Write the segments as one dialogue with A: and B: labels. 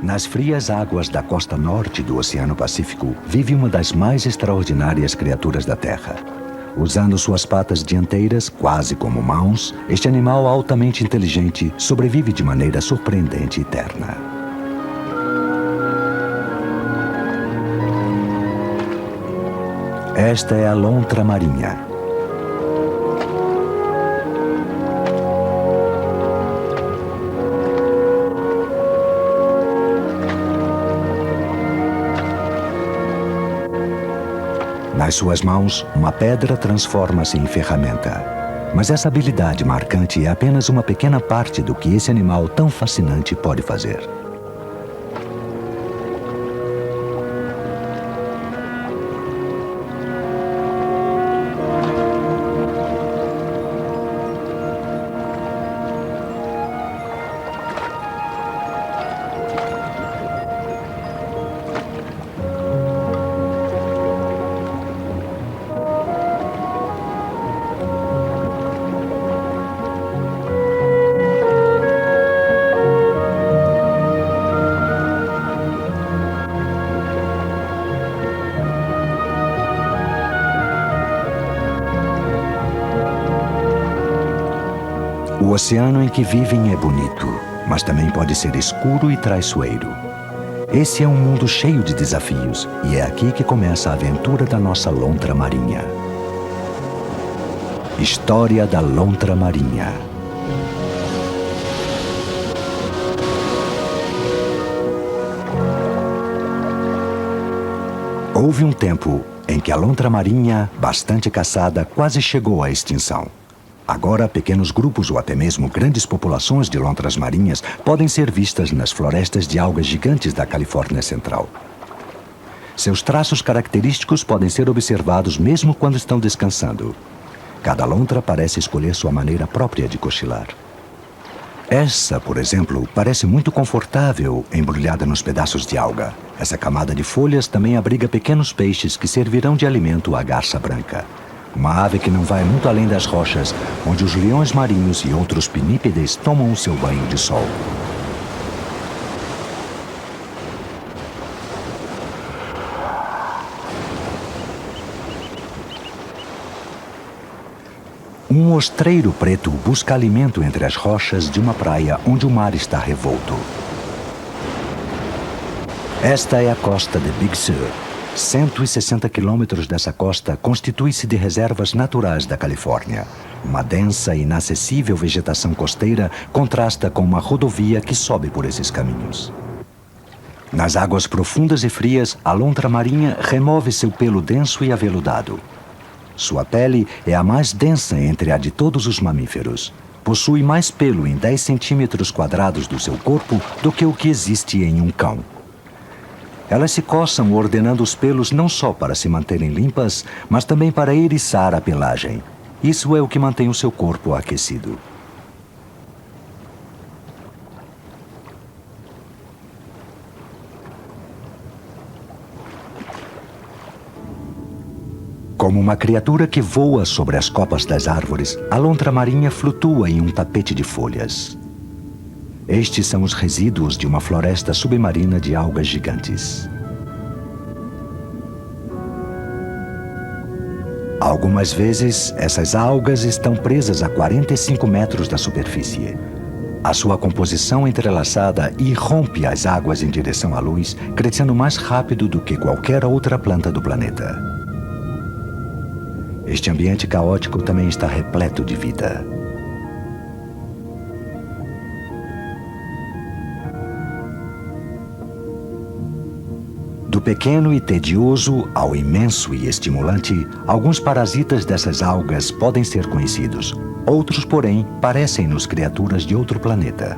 A: Nas frias águas da costa norte do Oceano Pacífico, vive uma das mais extraordinárias criaturas da Terra. Usando suas patas dianteiras, quase como mãos, este animal altamente inteligente sobrevive de maneira surpreendente e terna. Esta é a lontra marinha. Nas suas mãos, uma pedra transforma-se em ferramenta. Mas essa habilidade marcante é apenas uma pequena parte do que esse animal tão fascinante pode fazer. O oceano em que vivem é bonito, mas também pode ser escuro e traiçoeiro. Esse é um mundo cheio de desafios e é aqui que começa a aventura da nossa lontra marinha. História da lontra marinha. Houve um tempo em que a lontra marinha, bastante caçada, quase chegou à extinção. Agora, pequenos grupos ou até mesmo grandes populações de lontras marinhas podem ser vistas nas florestas de algas gigantes da Califórnia Central. Seus traços característicos podem ser observados mesmo quando estão descansando. Cada lontra parece escolher sua maneira própria de cochilar. Essa, por exemplo, parece muito confortável embrulhada nos pedaços de alga. Essa camada de folhas também abriga pequenos peixes que servirão de alimento à garça branca. Uma ave que não vai muito além das rochas, onde os leões marinhos e outros pinípedes tomam o seu banho de sol. Um ostreiro preto busca alimento entre as rochas de uma praia onde o mar está revolto. Esta é a costa de Big Sur. 160 quilômetros dessa costa constitui-se de reservas naturais da Califórnia. Uma densa e inacessível vegetação costeira contrasta com uma rodovia que sobe por esses caminhos. Nas águas profundas e frias, a lontra marinha remove seu pelo denso e aveludado. Sua pele é a mais densa entre a de todos os mamíferos. Possui mais pelo em 10 centímetros quadrados do seu corpo do que o que existe em um cão. Elas se coçam ordenando os pelos não só para se manterem limpas, mas também para eriçar a pelagem. Isso é o que mantém o seu corpo aquecido. Como uma criatura que voa sobre as copas das árvores, a lontra marinha flutua em um tapete de folhas. Estes são os resíduos de uma floresta submarina de algas gigantes. Algumas vezes, essas algas estão presas a 45 metros da superfície. A sua composição entrelaçada irrompe as águas em direção à luz, crescendo mais rápido do que qualquer outra planta do planeta. Este ambiente caótico também está repleto de vida. Do pequeno e tedioso ao imenso e estimulante, alguns parasitas dessas algas podem ser conhecidos. Outros, porém, parecem-nos criaturas de outro planeta.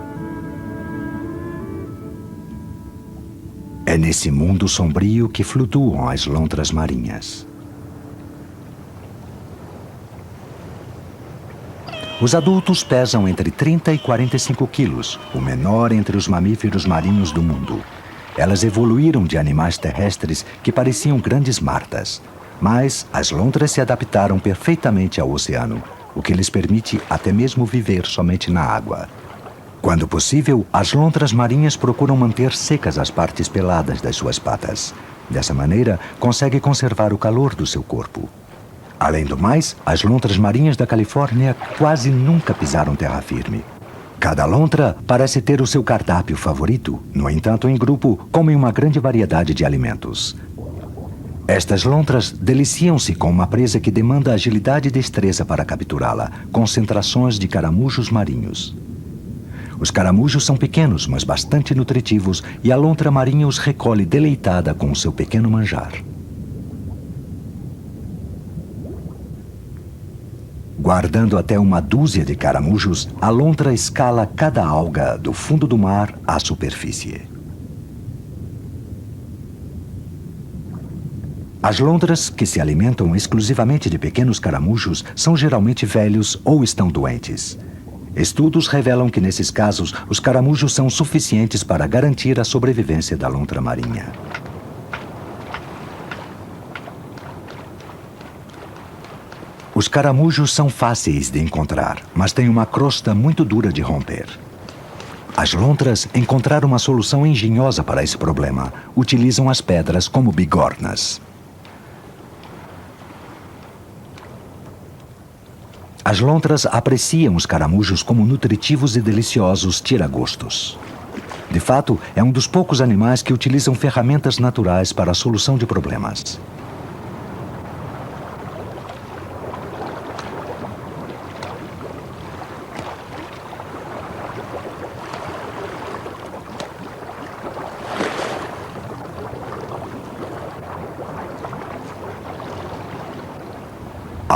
A: É nesse mundo sombrio que flutuam as lontras marinhas. Os adultos pesam entre 30 e 45 quilos, o menor entre os mamíferos marinhos do mundo. Elas evoluíram de animais terrestres que pareciam grandes martas. Mas as lontras se adaptaram perfeitamente ao oceano, o que lhes permite até mesmo viver somente na água. Quando possível, as lontras marinhas procuram manter secas as partes peladas das suas patas. Dessa maneira, consegue conservar o calor do seu corpo. Além do mais, as lontras marinhas da Califórnia quase nunca pisaram terra firme. Cada lontra parece ter o seu cardápio favorito. No entanto, em grupo, comem uma grande variedade de alimentos. Estas lontras deliciam-se com uma presa que demanda agilidade e destreza para capturá-la, concentrações de caramujos marinhos. Os caramujos são pequenos, mas bastante nutritivos, e a lontra marinha os recolhe deleitada com o seu pequeno manjar. Guardando até uma dúzia de caramujos, a lontra escala cada alga do fundo do mar à superfície. As lontras, que se alimentam exclusivamente de pequenos caramujos, são geralmente velhos ou estão doentes. Estudos revelam que, nesses casos, os caramujos são suficientes para garantir a sobrevivência da lontra marinha. Os caramujos são fáceis de encontrar, mas têm uma crosta muito dura de romper. As lontras encontraram uma solução engenhosa para esse problema. Utilizam as pedras como bigornas. As lontras apreciam os caramujos como nutritivos e deliciosos tiragostos. De fato, é um dos poucos animais que utilizam ferramentas naturais para a solução de problemas.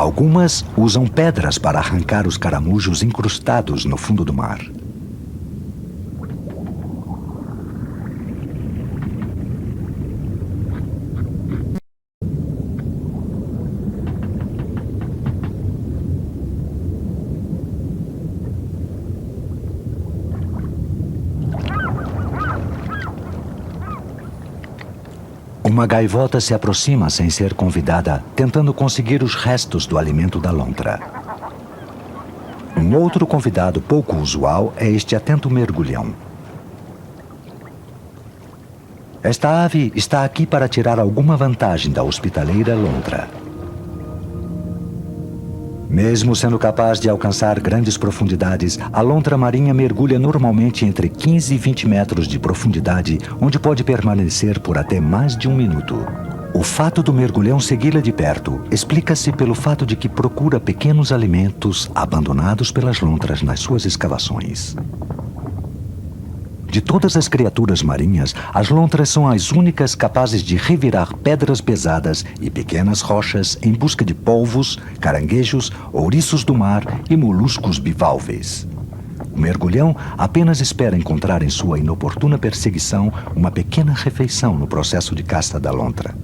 A: Algumas usam pedras para arrancar os caramujos incrustados no fundo do mar. Uma gaivota se aproxima sem ser convidada, tentando conseguir os restos do alimento da lontra. Um outro convidado pouco usual é este atento mergulhão. Esta ave está aqui para tirar alguma vantagem da hospitaleira lontra. Mesmo sendo capaz de alcançar grandes profundidades, a lontra marinha mergulha normalmente entre 15 e 20 metros de profundidade, onde pode permanecer por até mais de um minuto. O fato do mergulhão segui-la de perto explica-se pelo fato de que procura pequenos alimentos abandonados pelas lontras nas suas escavações. De todas as criaturas marinhas, as lontras são as únicas capazes de revirar pedras pesadas e pequenas rochas em busca de polvos, caranguejos, ouriços do mar e moluscos bivalves. O mergulhão apenas espera encontrar em sua inoportuna perseguição uma pequena refeição no processo de caça da lontra.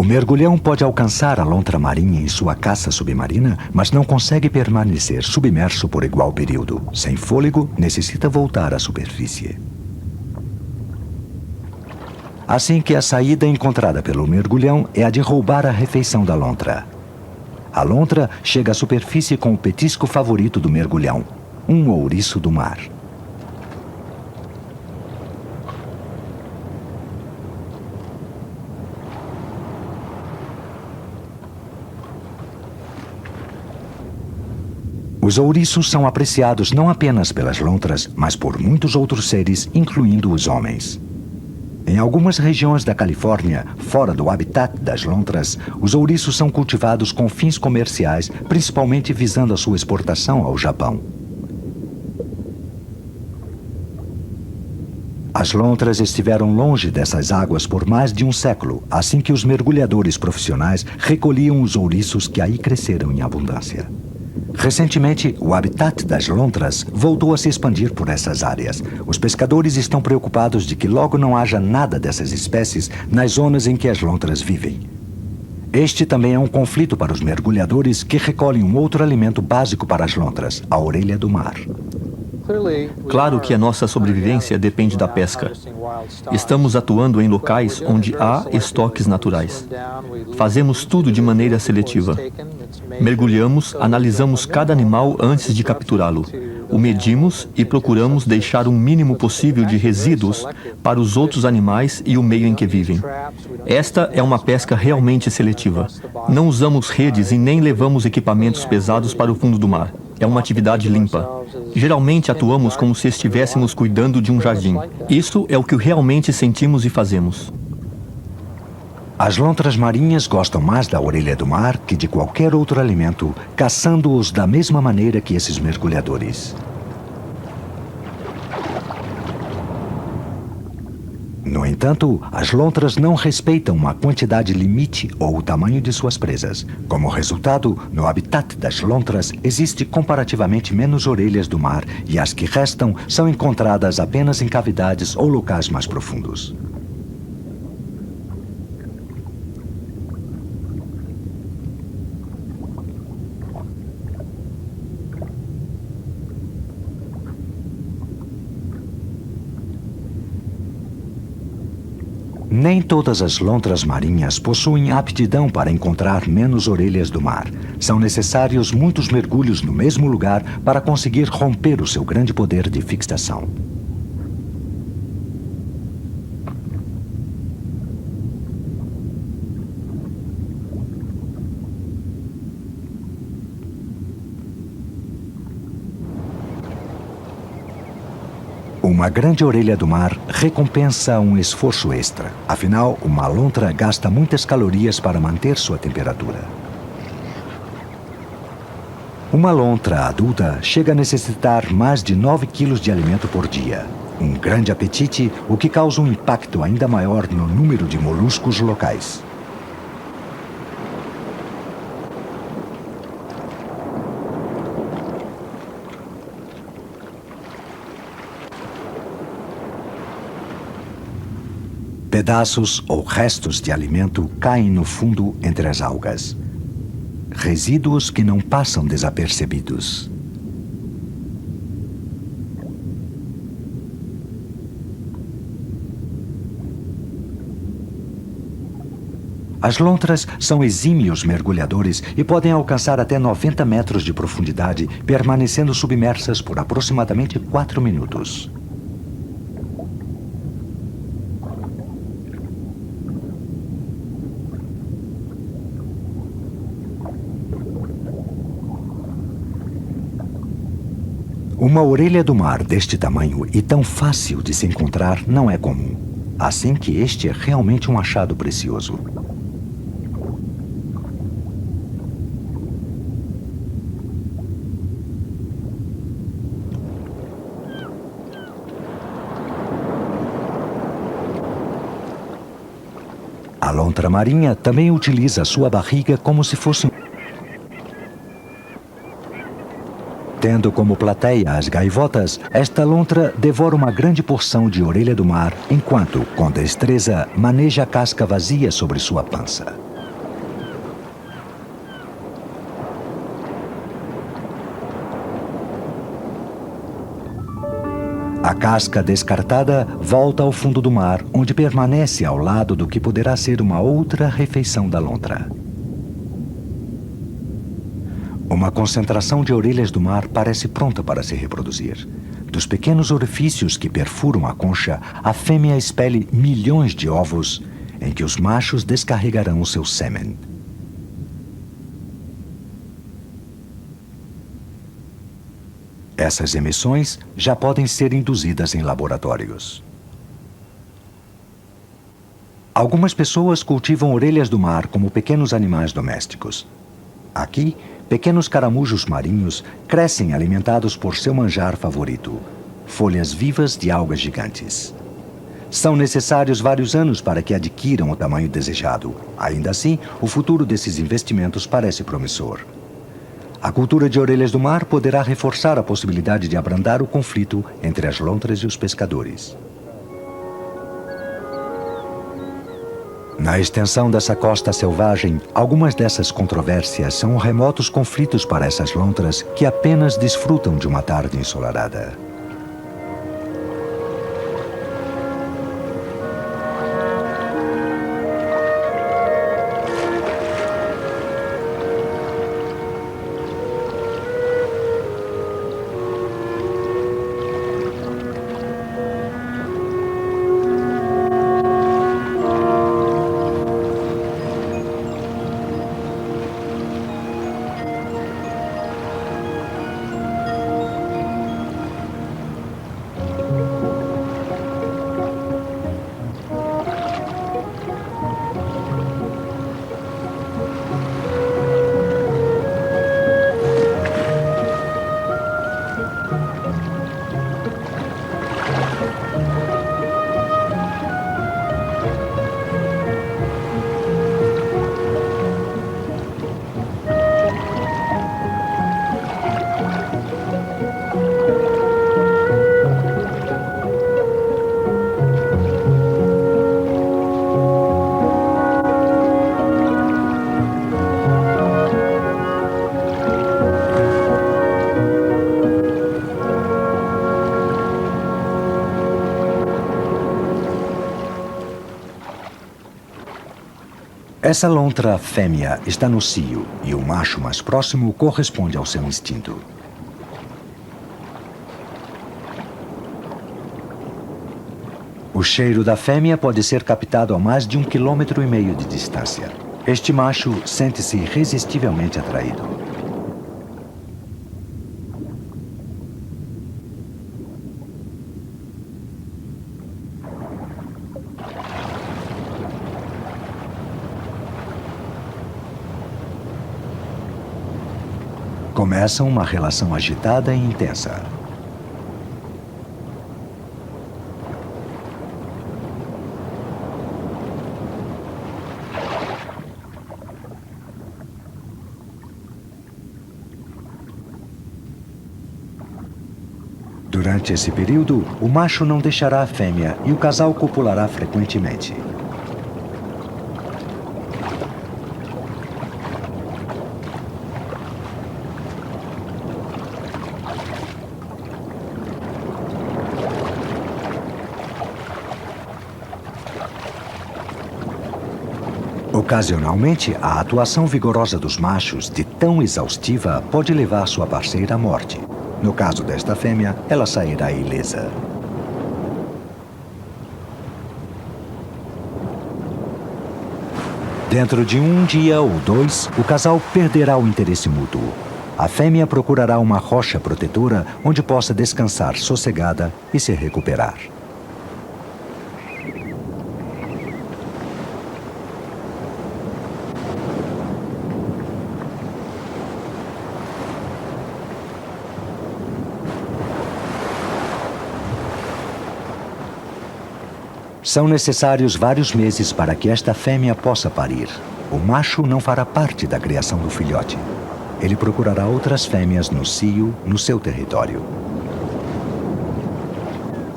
A: O mergulhão pode alcançar a lontra marinha em sua caça submarina, mas não consegue permanecer submerso por igual período. Sem fôlego, necessita voltar à superfície. Assim que a saída encontrada pelo mergulhão é a de roubar a refeição da lontra. A lontra chega à superfície com o petisco favorito do mergulhão, um ouriço do mar. Os ouriços são apreciados não apenas pelas lontras, mas por muitos outros seres, incluindo os homens. Em algumas regiões da Califórnia, fora do habitat das lontras, os ouriços são cultivados com fins comerciais, principalmente visando a sua exportação ao Japão. As lontras estiveram longe dessas águas por mais de um século, assim que os mergulhadores profissionais recolhiam os ouriços que aí cresceram em abundância. Recentemente, o habitat das lontras voltou a se expandir por essas áreas. Os pescadores estão preocupados de que logo não haja nada dessas espécies nas zonas em que as lontras vivem. Este também é um conflito para os mergulhadores que recolhem um outro alimento básico para as lontras, a orelha do mar.
B: Claro que a nossa sobrevivência depende da pesca. Estamos atuando em locais onde há estoques naturais. Fazemos tudo de maneira seletiva. Mergulhamos, analisamos cada animal antes de capturá-lo. O medimos e procuramos deixar o mínimo possível de resíduos para os outros animais e o meio em que vivem. Esta é uma pesca realmente seletiva. Não usamos redes e nem levamos equipamentos pesados para o fundo do mar. É uma atividade limpa. Geralmente atuamos como se estivéssemos cuidando de um jardim. Isso é o que realmente sentimos e fazemos.
A: As lontras marinhas gostam mais da orelha do mar que de qualquer outro alimento, caçando-os da mesma maneira que esses mergulhadores. No entanto, as lontras não respeitam uma quantidade limite ou o tamanho de suas presas. Como resultado, no habitat das lontras existe comparativamente menos orelhas do mar e as que restam são encontradas apenas em cavidades ou locais mais profundos. Nem todas as lontras marinhas possuem aptidão para encontrar menos orelhas do mar. São necessários muitos mergulhos no mesmo lugar para conseguir romper o seu grande poder de fixação. Uma grande orelha do mar recompensa um esforço extra. Afinal, uma lontra gasta muitas calorias para manter sua temperatura. Uma lontra adulta chega a necessitar mais de 9 quilos de alimento por dia. Um grande apetite, o que causa um impacto ainda maior no número de moluscos locais. Pedaços ou restos de alimento caem no fundo entre as algas. Resíduos que não passam desapercebidos. As lontras são exímios mergulhadores e podem alcançar até 90 metros de profundidade, permanecendo submersas por aproximadamente 4 minutos. Uma orelha do mar deste tamanho e tão fácil de se encontrar não é comum. Assim que este é realmente um achado precioso. A lontra marinha também utiliza sua barriga como se fosse Tendo como plateia as gaivotas, esta lontra devora uma grande porção de orelha do mar, enquanto, com destreza, maneja a casca vazia sobre sua pança. A casca descartada volta ao fundo do mar, onde permanece ao lado do que poderá ser uma outra refeição da lontra. Uma concentração de orelhas do mar parece pronta para se reproduzir. Dos pequenos orifícios que perfuram a concha, a fêmea expele milhões de ovos, em que os machos descarregarão o seu sêmen. Essas emissões já podem ser induzidas em laboratórios. Algumas pessoas cultivam orelhas do mar como pequenos animais domésticos. Aqui, pequenos caramujos marinhos crescem alimentados por seu manjar favorito, folhas vivas de algas gigantes. São necessários vários anos para que adquiram o tamanho desejado. Ainda assim, o futuro desses investimentos parece promissor. A cultura de orelhas do mar poderá reforçar a possibilidade de abrandar o conflito entre as lontras e os pescadores. Na extensão dessa costa selvagem, algumas dessas controvérsias são remotos conflitos para essas lontras que apenas desfrutam de uma tarde ensolarada. Essa lontra fêmea está no cio e o macho mais próximo corresponde ao seu instinto. O cheiro da fêmea pode ser captado a mais de 1,5 km de distância. Este macho sente-se irresistivelmente atraído. Começam uma relação agitada e intensa. Durante esse período, o macho não deixará a fêmea e o casal copulará frequentemente. Ocasionalmente, a atuação vigorosa dos machos, de tão exaustiva, pode levar sua parceira à morte. No caso desta fêmea, ela sairá ilesa. Dentro de 1 dia ou 2, o casal perderá o interesse mútuo. A fêmea procurará uma rocha protetora onde possa descansar sossegada e se recuperar. São necessários vários meses para que esta fêmea possa parir. O macho não fará parte da criação do filhote. Ele procurará outras fêmeas no cio, no seu território.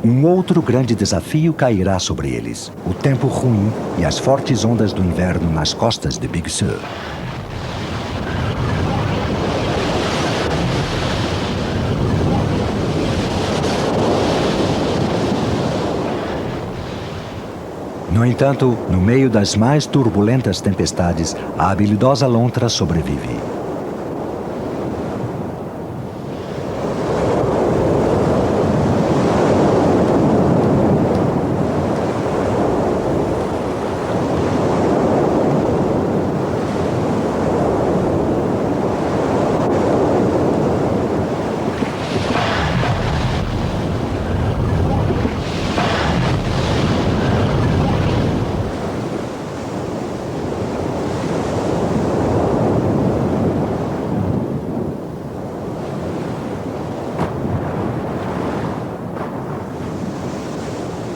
A: Um outro grande desafio cairá sobre eles: o tempo ruim e as fortes ondas do inverno nas costas de Big Sur. No entanto, no meio das mais turbulentas tempestades, a habilidosa lontra sobrevive.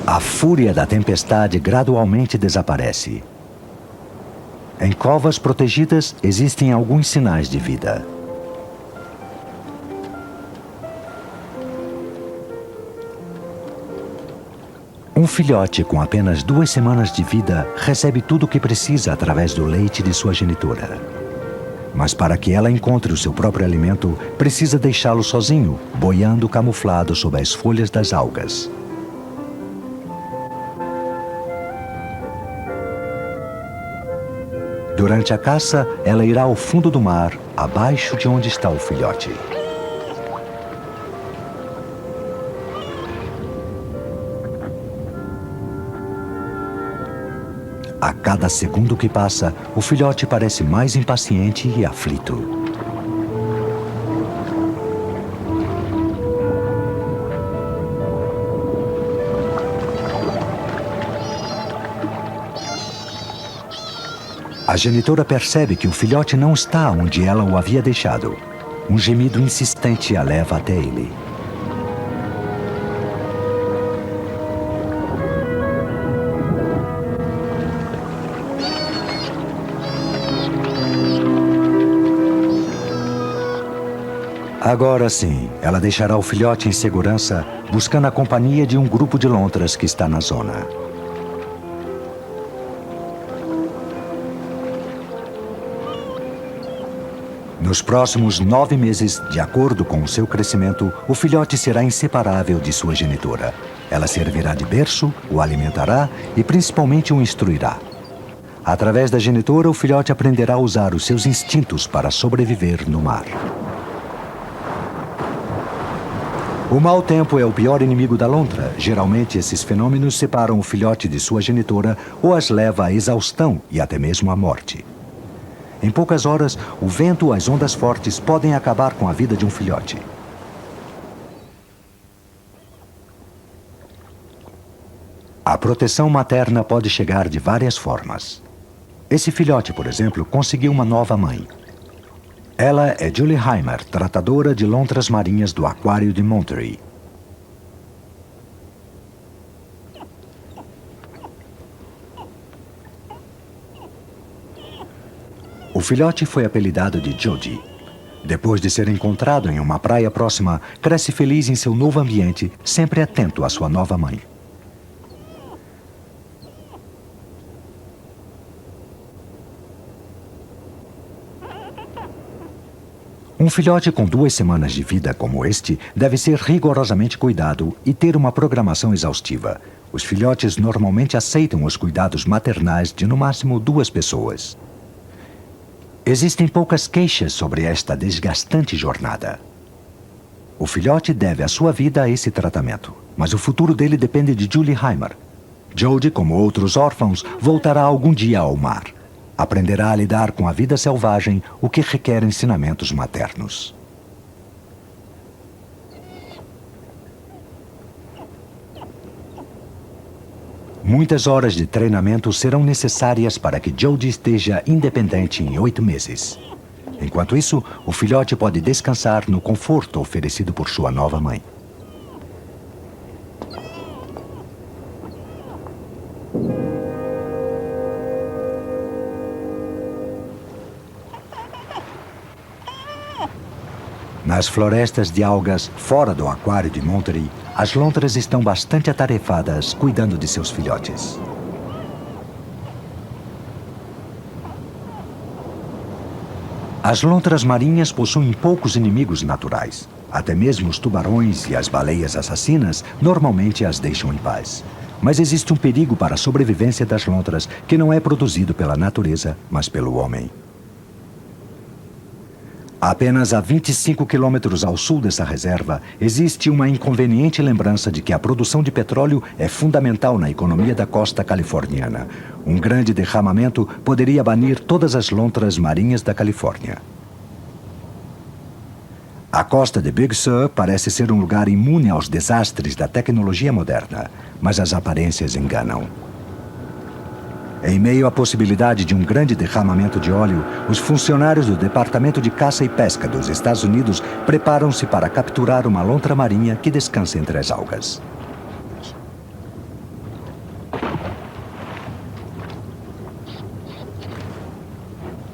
A: A fúria da tempestade gradualmente desaparece. Em covas protegidas existem alguns sinais de vida. Um filhote com apenas 2 semanas de vida recebe tudo o que precisa através do leite de sua genitora. Mas para que ela encontre o seu próprio alimento, precisa deixá-lo sozinho, boiando camuflado sob as folhas das algas. Durante a caça, ela irá ao fundo do mar, abaixo de onde está o filhote. A cada segundo que passa, o filhote parece mais impaciente e aflito. A genitora percebe que o filhote não está onde ela o havia deixado. Um gemido insistente a leva até ele. Agora sim, ela deixará o filhote em segurança, buscando a companhia de um grupo de lontras que está na zona. Nos próximos 9 meses, de acordo com o seu crescimento, o filhote será inseparável de sua genitora. Ela servirá de berço, o alimentará e principalmente o instruirá. Através da genitora, o filhote aprenderá a usar os seus instintos para sobreviver no mar. O mau tempo é o pior inimigo da lontra. Geralmente, esses fenômenos separam o filhote de sua genitora ou as leva à exaustão e até mesmo à morte. Em poucas horas, o vento ou as ondas fortes podem acabar com a vida de um filhote. A proteção materna pode chegar de várias formas. Esse filhote, por exemplo, conseguiu uma nova mãe. Ela é Julie Heimer, tratadora de lontras marinhas do Aquário de Monterey. O filhote foi apelidado de Jody. Depois de ser encontrado em uma praia próxima, cresce feliz em seu novo ambiente, sempre atento à sua nova mãe. Um filhote com 2 semanas de vida como este deve ser rigorosamente cuidado e ter uma programação exaustiva. Os filhotes normalmente aceitam os cuidados maternais de no máximo 2 pessoas. Existem poucas queixas sobre esta desgastante jornada. O filhote deve a sua vida a esse tratamento, mas o futuro dele depende de Julie Heimer. Jody, como outros órfãos, voltará algum dia ao mar. Aprenderá a lidar com a vida selvagem, o que requer ensinamentos maternos. Muitas horas de treinamento serão necessárias para que Jody esteja independente em 8 meses. Enquanto isso, o filhote pode descansar no conforto oferecido por sua nova mãe. Nas florestas de algas, fora do Aquário de Monterey, as lontras estão bastante atarefadas cuidando de seus filhotes. As lontras marinhas possuem poucos inimigos naturais. Até mesmo os tubarões e as baleias assassinas normalmente as deixam em paz. Mas existe um perigo para a sobrevivência das lontras que não é produzido pela natureza, mas pelo homem. Apenas a 25 quilômetros ao sul dessa reserva, existe uma inconveniente lembrança de que a produção de petróleo é fundamental na economia da costa californiana. Um grande derramamento poderia banir todas as lontras marinhas da Califórnia. A costa de Big Sur parece ser um lugar imune aos desastres da tecnologia moderna, mas as aparências enganam. Em meio à possibilidade de um grande derramamento de óleo, os funcionários do Departamento de Caça e Pesca dos Estados Unidos preparam-se para capturar uma lontra marinha que descansa entre as algas.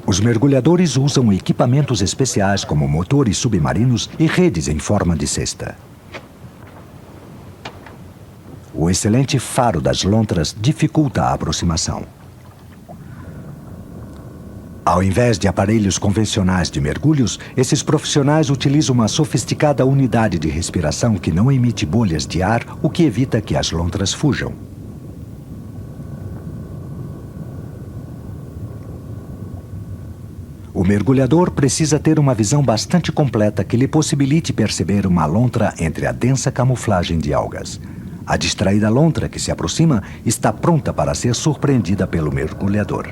A: Os mergulhadores usam equipamentos especiais como motores submarinos e redes em forma de cesta. O excelente faro das lontras dificulta a aproximação. Ao invés de aparelhos convencionais de mergulhos, esses profissionais utilizam uma sofisticada unidade de respiração que não emite bolhas de ar, o que evita que as lontras fujam. O mergulhador precisa ter uma visão bastante completa que lhe possibilite perceber uma lontra entre a densa camuflagem de algas. A distraída lontra que se aproxima está pronta para ser surpreendida pelo mergulhador.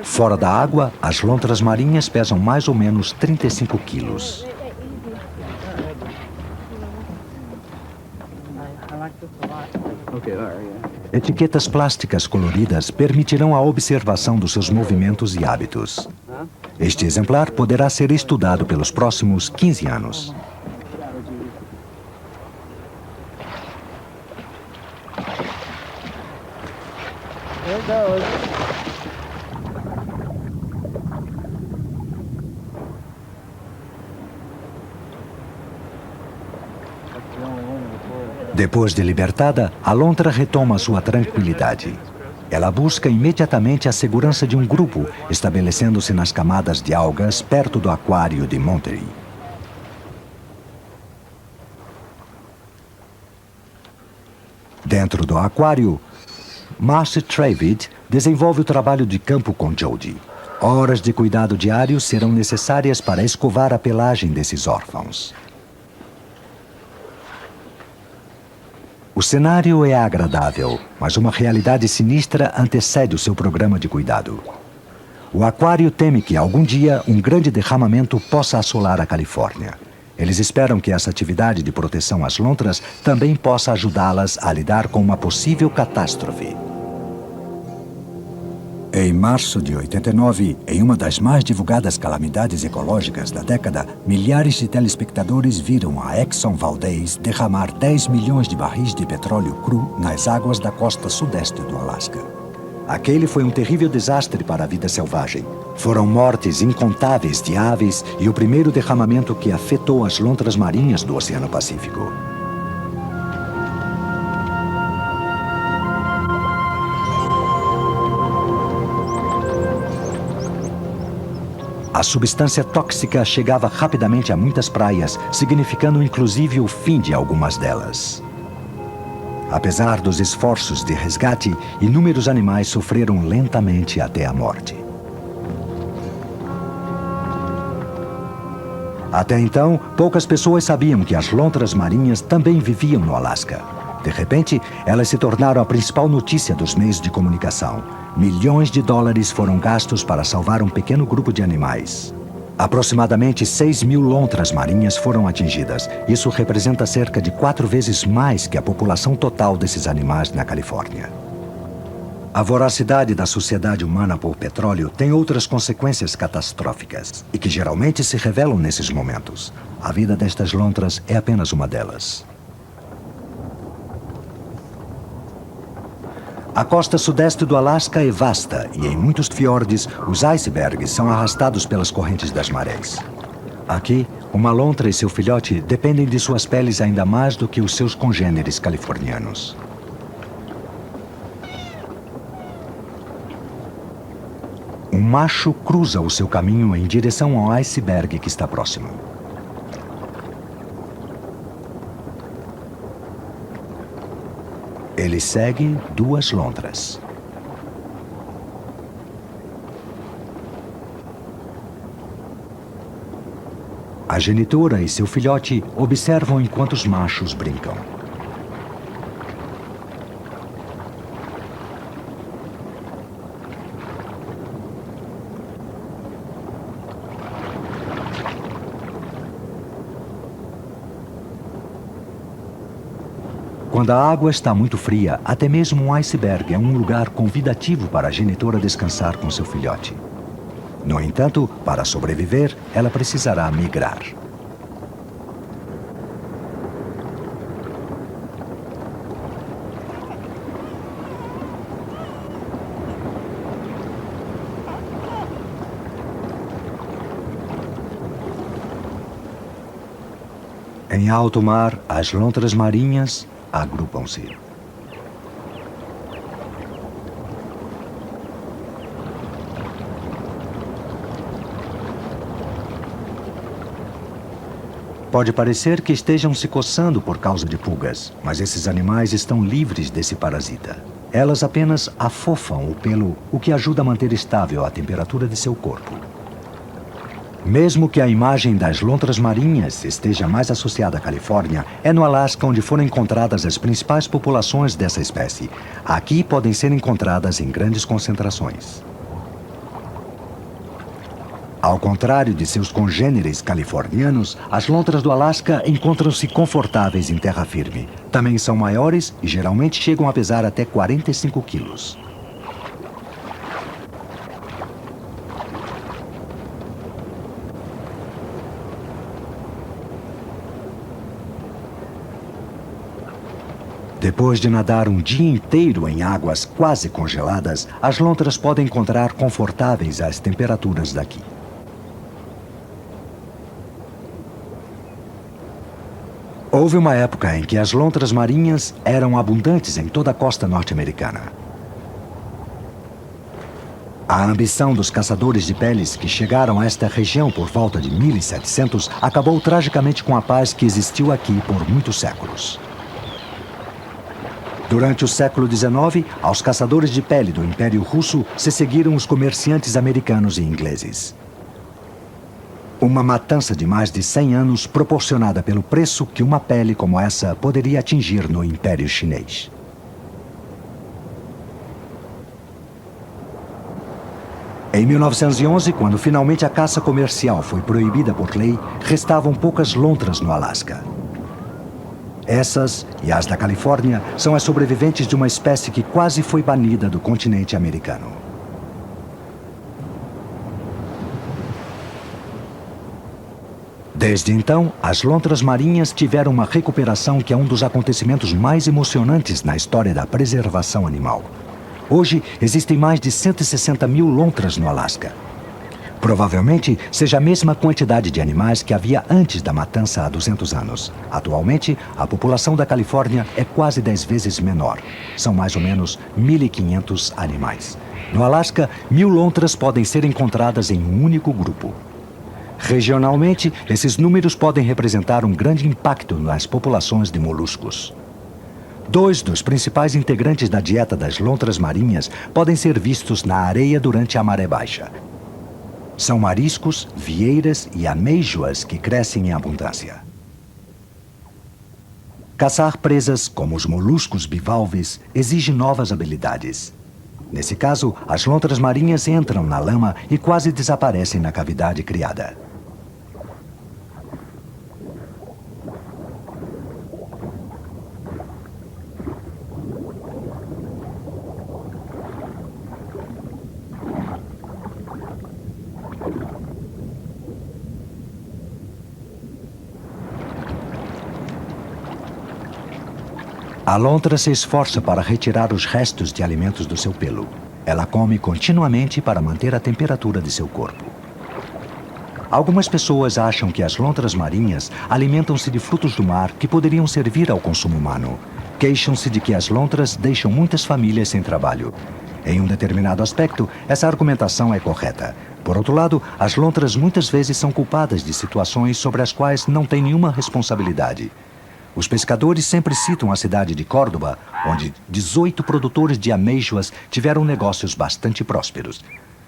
A: Fora da água, as lontras marinhas pesam mais ou menos 35 quilos. Etiquetas plásticas coloridas permitirão a observação dos seus movimentos e hábitos. Este exemplar poderá ser estudado pelos próximos 15 anos. Depois de libertada, a lontra retoma sua tranquilidade. Ela busca imediatamente a segurança de um grupo, estabelecendo-se nas camadas de algas perto do aquário de Monterey. Dentro do aquário, Marcy Travid desenvolve o trabalho de campo com Jody. Horas de cuidado diário serão necessárias para escovar a pelagem desses órfãos. O cenário é agradável, mas uma realidade sinistra antecede o seu programa de cuidado. O aquário teme que, algum dia, um grande derramamento possa assolar a Califórnia. Eles esperam que essa atividade de proteção às lontras também possa ajudá-las a lidar com uma possível catástrofe. Em março de 89, em uma das mais divulgadas calamidades ecológicas da década, milhares de telespectadores viram a Exxon Valdez derramar 10 milhões de barris de petróleo cru nas águas da costa sudeste do Alasca. Aquele foi um terrível desastre para a vida selvagem. Foram mortes incontáveis de aves e o primeiro derramamento que afetou as lontras marinhas do Oceano Pacífico. A substância tóxica chegava rapidamente a muitas praias, significando inclusive o fim de algumas delas. Apesar dos esforços de resgate, inúmeros animais sofreram lentamente até a morte. Até então, poucas pessoas sabiam que as lontras marinhas também viviam no Alasca. De repente, elas se tornaram a principal notícia dos meios de comunicação. Milhões de dólares foram gastos para salvar um pequeno grupo de animais. Aproximadamente 6 mil lontras marinhas foram atingidas. Isso representa cerca de 4 vezes mais que a população total desses animais na Califórnia. A voracidade da sociedade humana por petróleo tem outras consequências catastróficas e que geralmente se revelam nesses momentos. A vida destas lontras é apenas uma delas. A costa sudeste do Alasca é vasta e em muitos fiordes os icebergs são arrastados pelas correntes das marés. Aqui, uma lontra e seu filhote dependem de suas peles ainda mais do que os seus congêneres californianos. Um macho cruza o seu caminho em direção ao iceberg que está próximo. Ele segue 2 lontras. A genitora e seu filhote observam enquanto os machos brincam. Quando a água está muito fria, até mesmo um iceberg é um lugar convidativo para a genitora descansar com seu filhote. No entanto, para sobreviver, ela precisará migrar. Em alto mar, as lontras marinhas agrupam-se. Pode parecer que estejam se coçando por causa de pulgas, mas esses animais estão livres desse parasita. Elas apenas afofam o pelo, o que ajuda a manter estável a temperatura de seu corpo. Mesmo que a imagem das lontras marinhas esteja mais associada à Califórnia, é no Alasca onde foram encontradas as principais populações dessa espécie. Aqui podem ser encontradas em grandes concentrações. Ao contrário de seus congêneres californianos, as lontras do Alasca encontram-se confortáveis em terra firme. Também são maiores e geralmente chegam a pesar até 45 quilos. Depois de nadar um dia inteiro em águas quase congeladas, as lontras podem encontrar confortáveis as temperaturas daqui. Houve uma época em que as lontras marinhas eram abundantes em toda a costa norte-americana. A ambição dos caçadores de peles que chegaram a esta região por volta de 1700 acabou tragicamente com a paz que existiu aqui por muitos séculos. Durante o século XIX, aos caçadores de pele do Império Russo se seguiram os comerciantes americanos e ingleses. Uma matança de mais de 100 anos proporcionada pelo preço que uma pele como essa poderia atingir no Império Chinês. Em 1911, quando finalmente a caça comercial foi proibida por lei, restavam poucas lontras no Alasca. Essas, e as da Califórnia, são as sobreviventes de uma espécie que quase foi banida do continente americano. Desde então, as lontras marinhas tiveram uma recuperação que é um dos acontecimentos mais emocionantes na história da preservação animal. Hoje, existem mais de 160 mil lontras no Alasca. Provavelmente seja a mesma quantidade de animais que havia antes da matança há 200 anos. Atualmente, a população da Califórnia é quase 10 vezes menor. São mais ou menos 1.500 animais. No Alasca, 1.000 lontras podem ser encontradas em um único grupo. Regionalmente, esses números podem representar um grande impacto nas populações de moluscos. 2 dos principais integrantes da dieta das lontras marinhas podem ser vistos na areia durante a maré baixa. São mariscos, vieiras e amêijoas que crescem em abundância. Caçar presas como os moluscos bivalves exige novas habilidades. Nesse caso, as lontras marinhas entram na lama e quase desaparecem na cavidade criada. A lontra se esforça para retirar os restos de alimentos do seu pelo. Ela come continuamente para manter a temperatura de seu corpo. Algumas pessoas acham que as lontras marinhas alimentam-se de frutos do mar que poderiam servir ao consumo humano. Queixam-se de que as lontras deixam muitas famílias sem trabalho. Em um determinado aspecto, essa argumentação é correta. Por outro lado, as lontras muitas vezes são culpadas de situações sobre as quais não têm nenhuma responsabilidade. Os pescadores sempre citam a cidade de Córdoba, onde 18 produtores de amêijoas tiveram negócios bastante prósperos.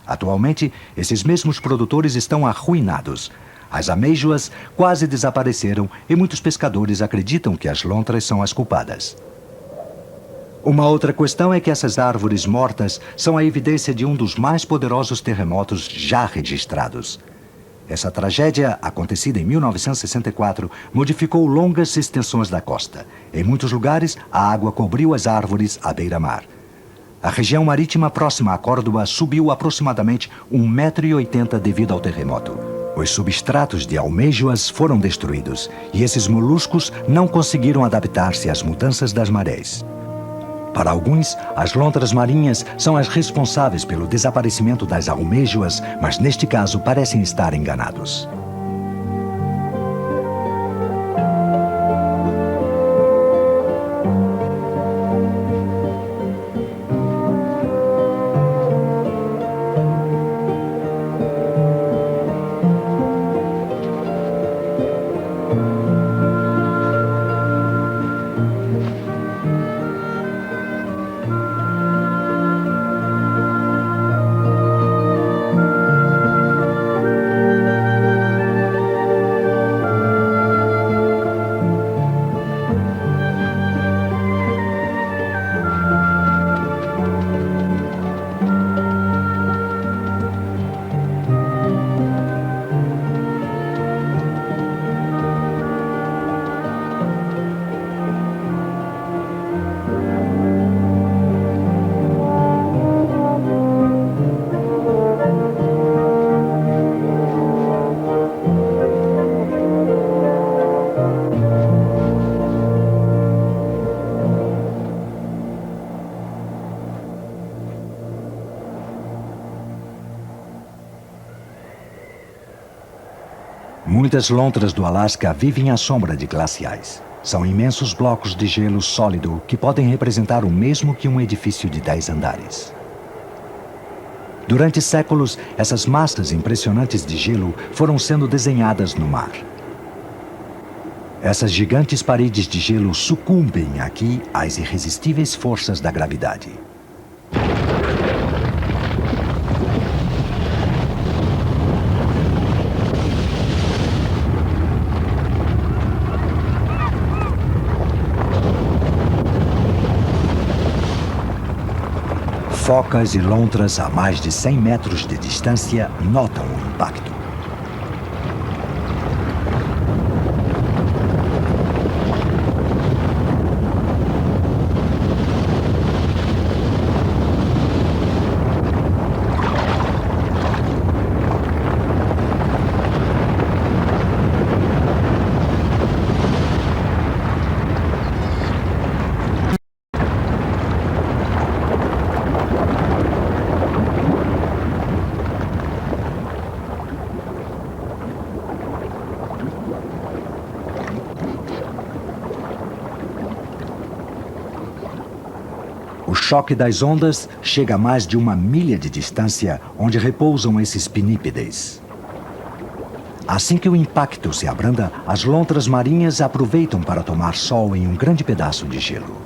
A: Atualmente, esses mesmos produtores estão arruinados. As amêijoas quase desapareceram e muitos pescadores acreditam que as lontras são as culpadas. Uma outra questão é que essas árvores mortas são a evidência de um dos mais poderosos terremotos já registrados. Essa tragédia, acontecida em 1964, modificou longas extensões da costa. Em muitos lugares, a água cobriu as árvores à beira-mar. A região marítima próxima a Córdoba subiu aproximadamente 1,80 m devido ao terremoto. Os substratos de almêijoas foram destruídos e esses moluscos não conseguiram adaptar-se às mudanças das marés. Para alguns, as lontras marinhas são as responsáveis pelo desaparecimento das almêijoas, mas neste caso parecem estar enganados. Muitas lontras do Alasca vivem à sombra de glaciais. São imensos blocos de gelo sólido que podem representar o mesmo que um edifício de 10 andares. Durante séculos, essas massas impressionantes de gelo foram sendo desenhadas no mar. Essas gigantes paredes de gelo sucumbem aqui às irresistíveis forças da gravidade. Focas e lontras a mais de 100 metros de distância notam o impacto. O choque das ondas chega a mais de 1 milha de distância, onde repousam esses pinípedes. Assim que o impacto se abranda, as lontras marinhas aproveitam para tomar sol em um grande pedaço de gelo.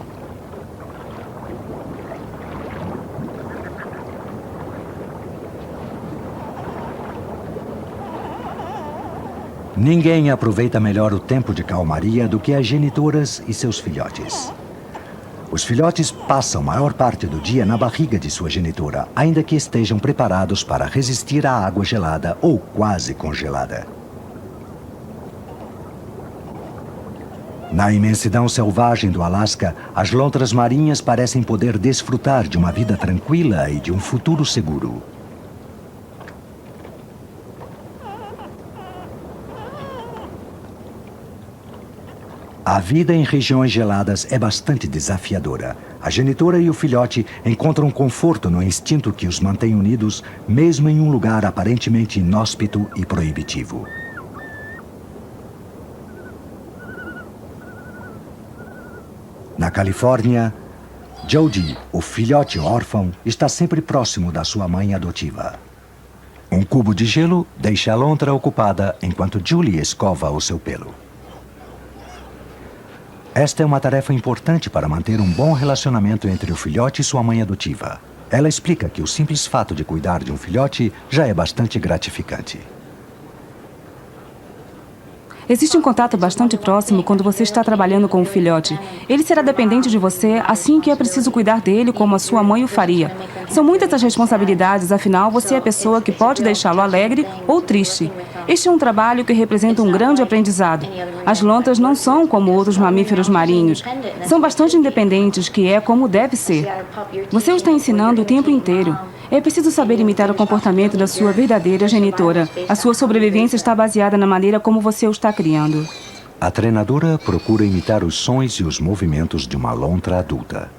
A: Ninguém aproveita melhor o tempo de calmaria do que as genitoras e seus filhotes. Os filhotes passam a maior parte do dia na barriga de sua genitora, ainda que estejam preparados para resistir à água gelada ou quase congelada. Na imensidão selvagem do Alasca, as lontras marinhas parecem poder desfrutar de uma vida tranquila e de um futuro seguro. A vida em regiões geladas é bastante desafiadora. A genitora e o filhote encontram conforto no instinto que os mantém unidos, mesmo em um lugar aparentemente inóspito e proibitivo. Na Califórnia, Jody, o filhote órfão, está sempre próximo da sua mãe adotiva. Um cubo de gelo deixa a lontra ocupada enquanto Julie escova o seu pelo. Esta é uma tarefa importante para manter um bom relacionamento entre o filhote e sua mãe adotiva. Ela explica que o simples fato de cuidar de um filhote já é bastante gratificante.
C: Existe um contato bastante próximo quando você está trabalhando com o filhote. Ele será dependente de você assim que é preciso cuidar dele como a sua mãe o faria. São muitas as responsabilidades, afinal, você é a pessoa que pode deixá-lo alegre ou triste. Este é um trabalho que representa um grande aprendizado. As lontras não são como outros mamíferos marinhos. São bastante independentes, que é como deve ser. Você o está ensinando o tempo inteiro. É preciso saber imitar o comportamento da sua verdadeira genitora. A sua sobrevivência está baseada na maneira como você o está criando.
A: A treinadora procura imitar os sons e os movimentos de uma lontra adulta.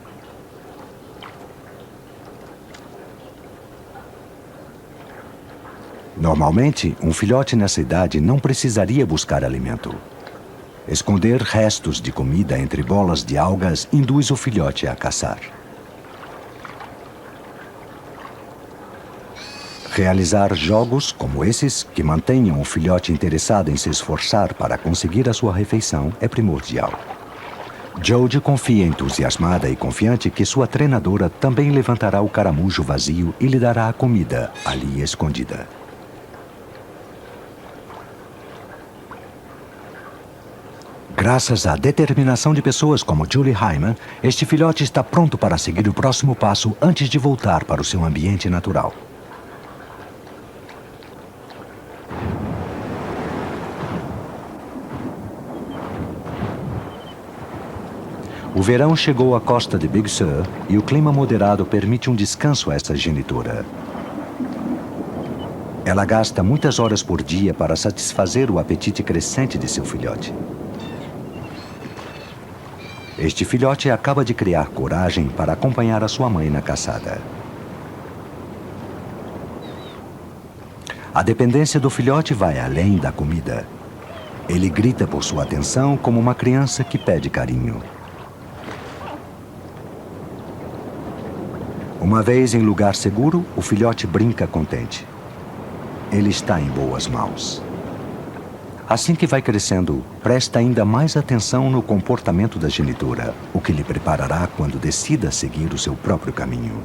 A: Normalmente, um filhote nessa idade não precisaria buscar alimento. Esconder restos de comida entre bolas de algas induz o filhote a caçar. Realizar jogos como esses, que mantenham o filhote interessado em se esforçar para conseguir a sua refeição, é primordial. Jody confia entusiasmada e confiante que sua treinadora também levantará o caramujo vazio e lhe dará a comida ali escondida. Graças à determinação de pessoas como Julie Hyman, este filhote está pronto para seguir o próximo passo antes de voltar para o seu ambiente natural. O verão chegou à costa de Big Sur e o clima moderado permite um descanso a essa genitora. Ela gasta muitas horas por dia para satisfazer o apetite crescente de seu filhote. Este filhote acaba de criar coragem para acompanhar a sua mãe na caçada. A dependência do filhote vai além da comida. Ele grita por sua atenção como uma criança que pede carinho. Uma vez em lugar seguro, o filhote brinca contente. Ele está em boas mãos. Assim que vai crescendo, presta ainda mais atenção no comportamento da genitora, o que lhe preparará quando decida seguir o seu próprio caminho.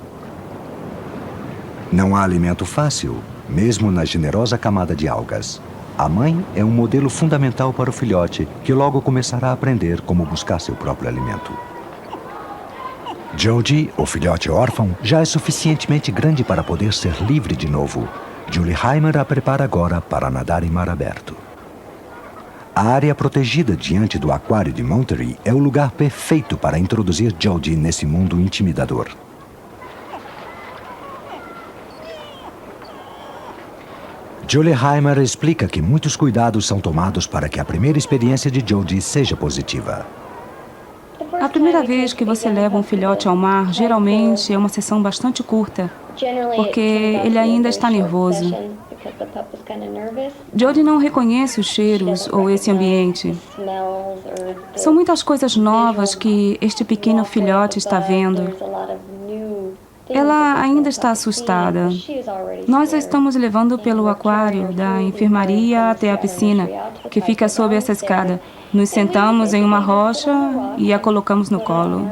A: Não há alimento fácil, mesmo na generosa camada de algas. A mãe é um modelo fundamental para o filhote, que logo começará a aprender como buscar seu próprio alimento. Jody, o filhote órfão, já é suficientemente grande para poder ser livre de novo. Julie Heimer a prepara agora para nadar em mar aberto. A área protegida diante do aquário de Monterey é o lugar perfeito para introduzir Jody nesse mundo intimidador. Julie Heimer explica que muitos cuidados são tomados para que a primeira experiência de Jody seja positiva.
C: A primeira vez que você leva um filhote ao mar, geralmente é uma sessão bastante curta, porque ele ainda está nervoso. Jody não reconhece os cheiros ou esse ambiente. São muitas coisas novas que este pequeno filhote está vendo. Ela ainda está assustada. Nós a estamos levando pelo aquário, da enfermaria até a piscina, que fica sob essa escada. Nos sentamos em uma rocha e a colocamos no colo.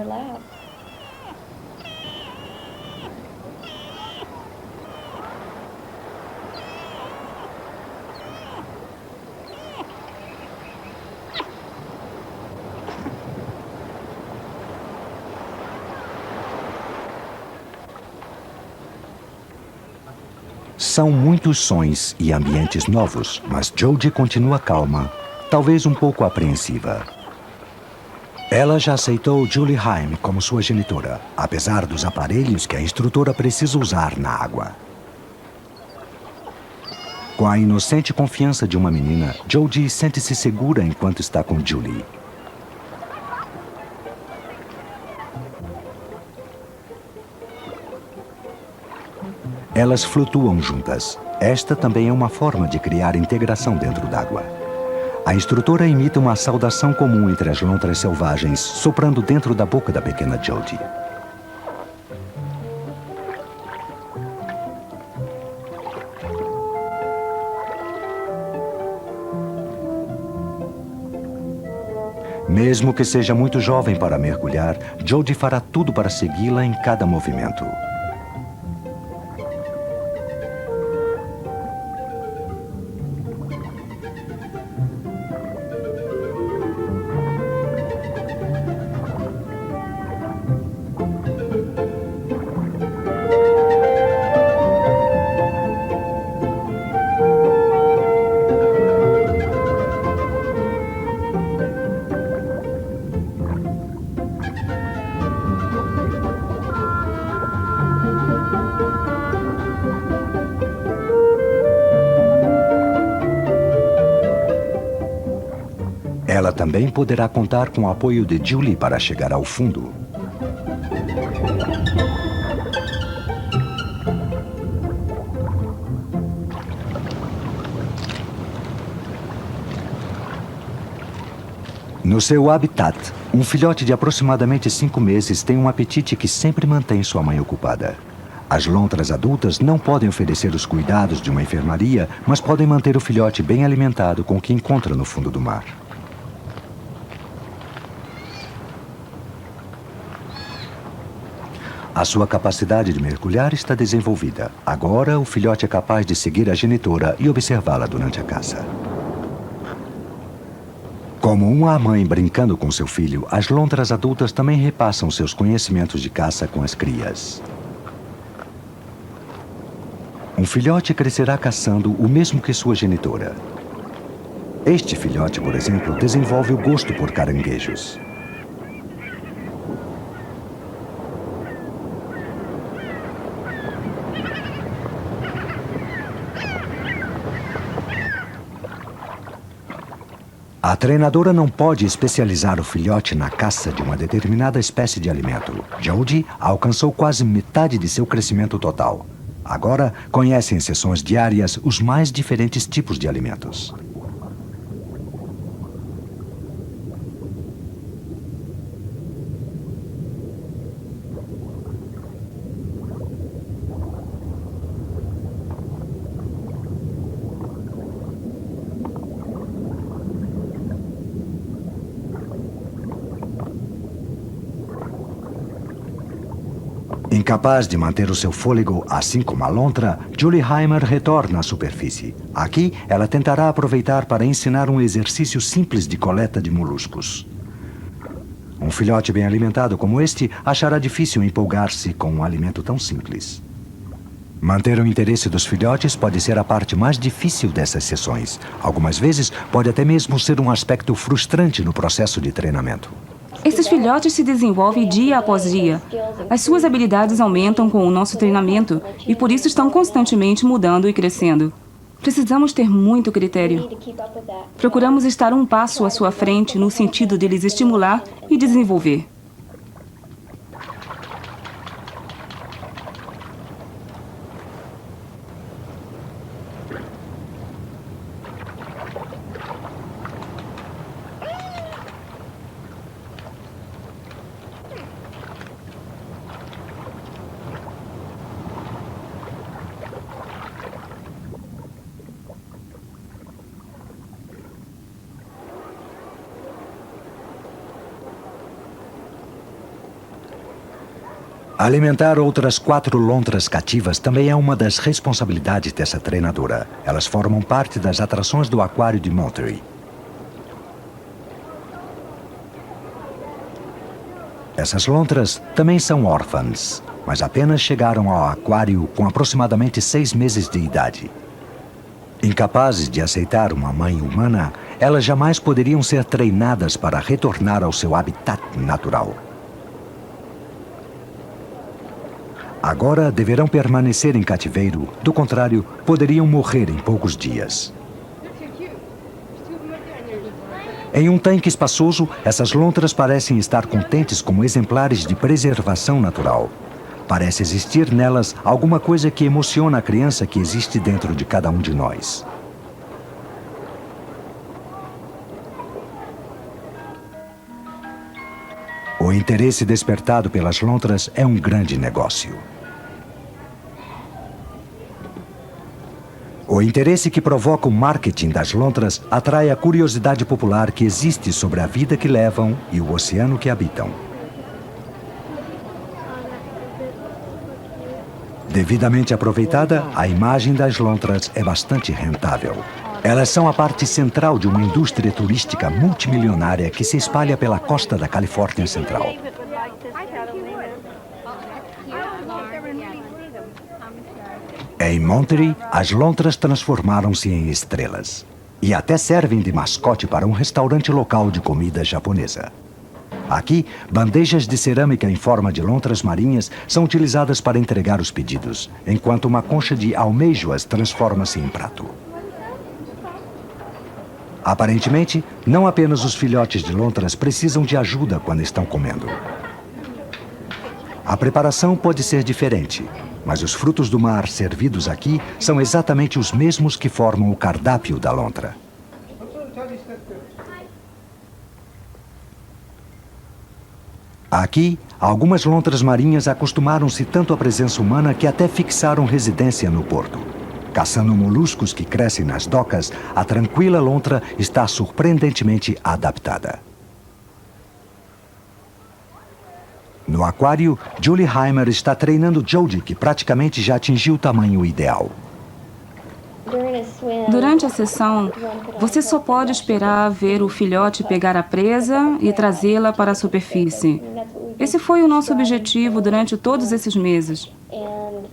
A: São muitos sons e ambientes novos, mas Jody continua calma, talvez um pouco apreensiva. Ela já aceitou Julie Heimer como sua genitora, apesar dos aparelhos que a instrutora precisa usar na água. Com a inocente confiança de uma menina, Jody sente-se segura enquanto está com Julie. Elas flutuam juntas. Esta também é uma forma de criar integração dentro d'água. A instrutora imita uma saudação comum entre as lontras selvagens, soprando dentro da boca da pequena Jody. Mesmo que seja muito jovem para mergulhar, Jody fará tudo para segui-la em cada movimento. Ela também poderá contar com o apoio de Julie para chegar ao fundo. No seu habitat, um filhote de aproximadamente 5 meses tem um apetite que sempre mantém sua mãe ocupada. As lontras adultas não podem oferecer os cuidados de uma enfermaria, mas podem manter o filhote bem alimentado com o que encontra no fundo do mar. A sua capacidade de mergulhar está desenvolvida. Agora, o filhote é capaz de seguir a genitora e observá-la durante a caça. Como uma mãe brincando com seu filho, as lontras adultas também repassam seus conhecimentos de caça com as crias. Um filhote crescerá caçando o mesmo que sua genitora. Este filhote, por exemplo, desenvolve o gosto por caranguejos. A treinadora não pode especializar o filhote na caça de uma determinada espécie de alimento. Jody alcançou quase metade de seu crescimento total. Agora, conhece em sessões diárias os mais diferentes tipos de alimentos. Incapaz de manter o seu fôlego, assim como a lontra, Julie Heimer retorna à superfície. Aqui, ela tentará aproveitar para ensinar um exercício simples de coleta de moluscos. Um filhote bem alimentado como este achará difícil empolgar-se com um alimento tão simples. Manter o interesse dos filhotes pode ser a parte mais difícil dessas sessões. Algumas vezes, pode até mesmo ser um aspecto frustrante no processo de treinamento.
C: Esses filhotes se desenvolvem dia após dia. As suas habilidades aumentam com o nosso treinamento e por isso estão constantemente mudando e crescendo. Precisamos ter muito critério. Procuramos estar um passo à sua frente no sentido de lhes estimular e desenvolver.
A: Alimentar outras 4 lontras cativas também é uma das responsabilidades dessa treinadora. Elas formam parte das atrações do aquário de Monterey. Essas lontras também são órfãs, mas apenas chegaram ao aquário com aproximadamente 6 meses de idade. Incapazes de aceitar uma mãe humana, elas jamais poderiam ser treinadas para retornar ao seu habitat natural. Agora deverão permanecer em cativeiro, do contrário, poderiam morrer em poucos dias. Em um tanque espaçoso, essas lontras parecem estar contentes como exemplares de preservação natural. Parece existir nelas alguma coisa que emociona a criança que existe dentro de cada um de nós. O interesse despertado pelas lontras é um grande negócio. O interesse que provoca o marketing das lontras atrai a curiosidade popular que existe sobre a vida que levam e o oceano que habitam. Devidamente aproveitada, a imagem das lontras é bastante rentável. Elas são a parte central de uma indústria turística multimilionária que se espalha pela costa da Califórnia Central. Em Monterey, as lontras transformaram-se em estrelas e até servem de mascote para um restaurante local de comida japonesa. Aqui, bandejas de cerâmica em forma de lontras marinhas são utilizadas para entregar os pedidos, enquanto uma concha de almeijoas transforma-se em prato. Aparentemente, não apenas os filhotes de lontras precisam de ajuda quando estão comendo. A preparação pode ser diferente, mas os frutos do mar servidos aqui são exatamente os mesmos que formam o cardápio da lontra. Aqui, algumas lontras marinhas acostumaram-se tanto à presença humana que até fixaram residência no porto. Caçando moluscos que crescem nas docas, a tranquila lontra está surpreendentemente adaptada. No aquário, Julie Heimer está treinando Jodie, que praticamente já atingiu o tamanho ideal.
C: Durante a sessão, você só pode esperar ver o filhote pegar a presa e trazê-la para a superfície. Esse foi o nosso objetivo durante todos esses meses.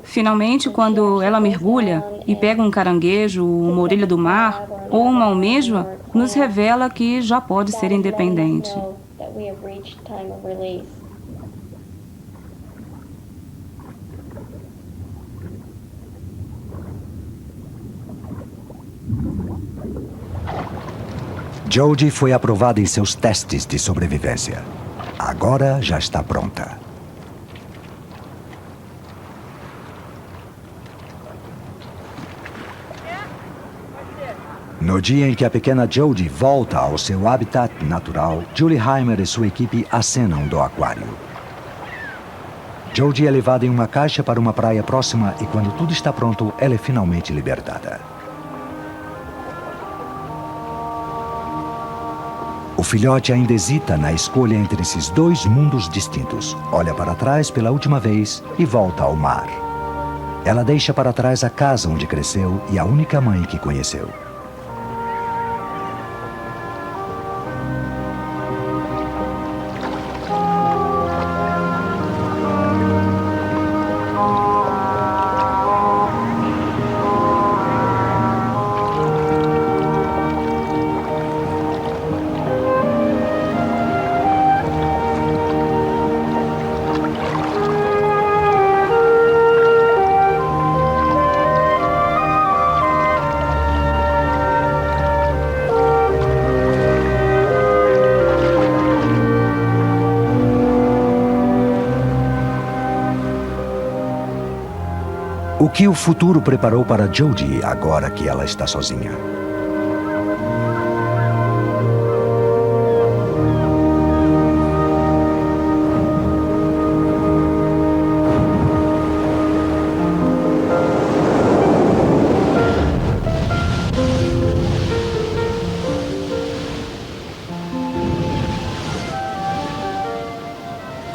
C: Finalmente, quando ela mergulha e pega um caranguejo, uma orelha do mar ou uma almejoa, nos revela que já pode ser independente.
A: Jodie foi aprovada em seus testes de sobrevivência. Agora já está pronta. No dia em que a pequena Jodie volta ao seu habitat natural, Julie Heimer e sua equipe acenam do aquário. Jodie é levada em uma caixa para uma praia próxima e quando tudo está pronto, ela é finalmente libertada. O filhote ainda hesita na escolha entre esses dois mundos distintos. Olha para trás pela última vez e volta ao mar. Ela deixa para trás a casa onde cresceu e a única mãe que conheceu. O que o futuro preparou para Jodie agora que ela está sozinha?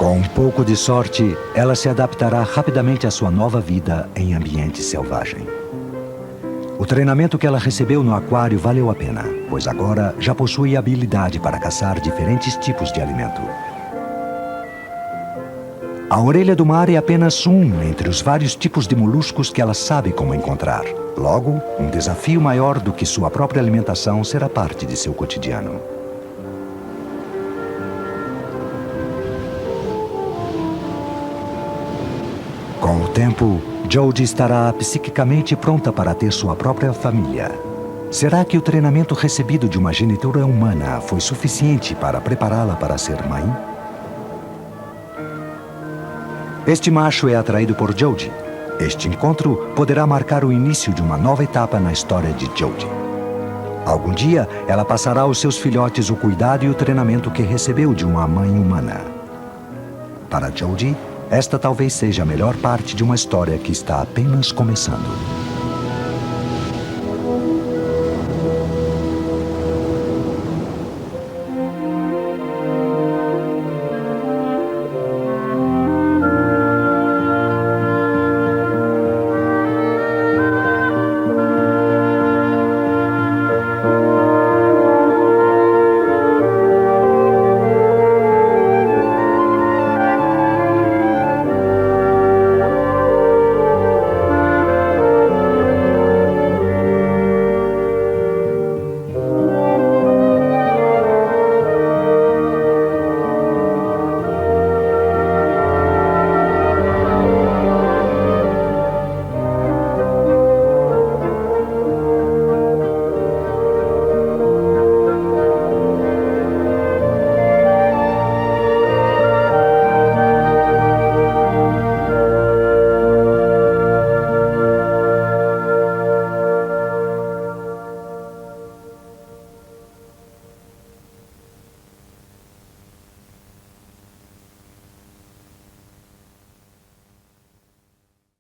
A: Com um pouco de sorte, ela se adaptará rapidamente à sua nova vida em ambiente selvagem. O treinamento que ela recebeu no aquário valeu a pena, pois agora já possui habilidade para caçar diferentes tipos de alimento. A orelha do mar é apenas um entre os vários tipos de moluscos que ela sabe como encontrar. Logo, um desafio maior do que sua própria alimentação será parte de seu cotidiano. Com o tempo, Jodie estará psiquicamente pronta para ter sua própria família. Será que o treinamento recebido de uma genitora humana foi suficiente para prepará-la para ser mãe? Este macho é atraído por Jodie. Este encontro poderá marcar o início de uma nova etapa na história de Jodie. Algum dia, ela passará aos seus filhotes o cuidado e o treinamento que recebeu de uma mãe humana. Para Jodie, esta talvez seja a melhor parte de uma história que está apenas começando.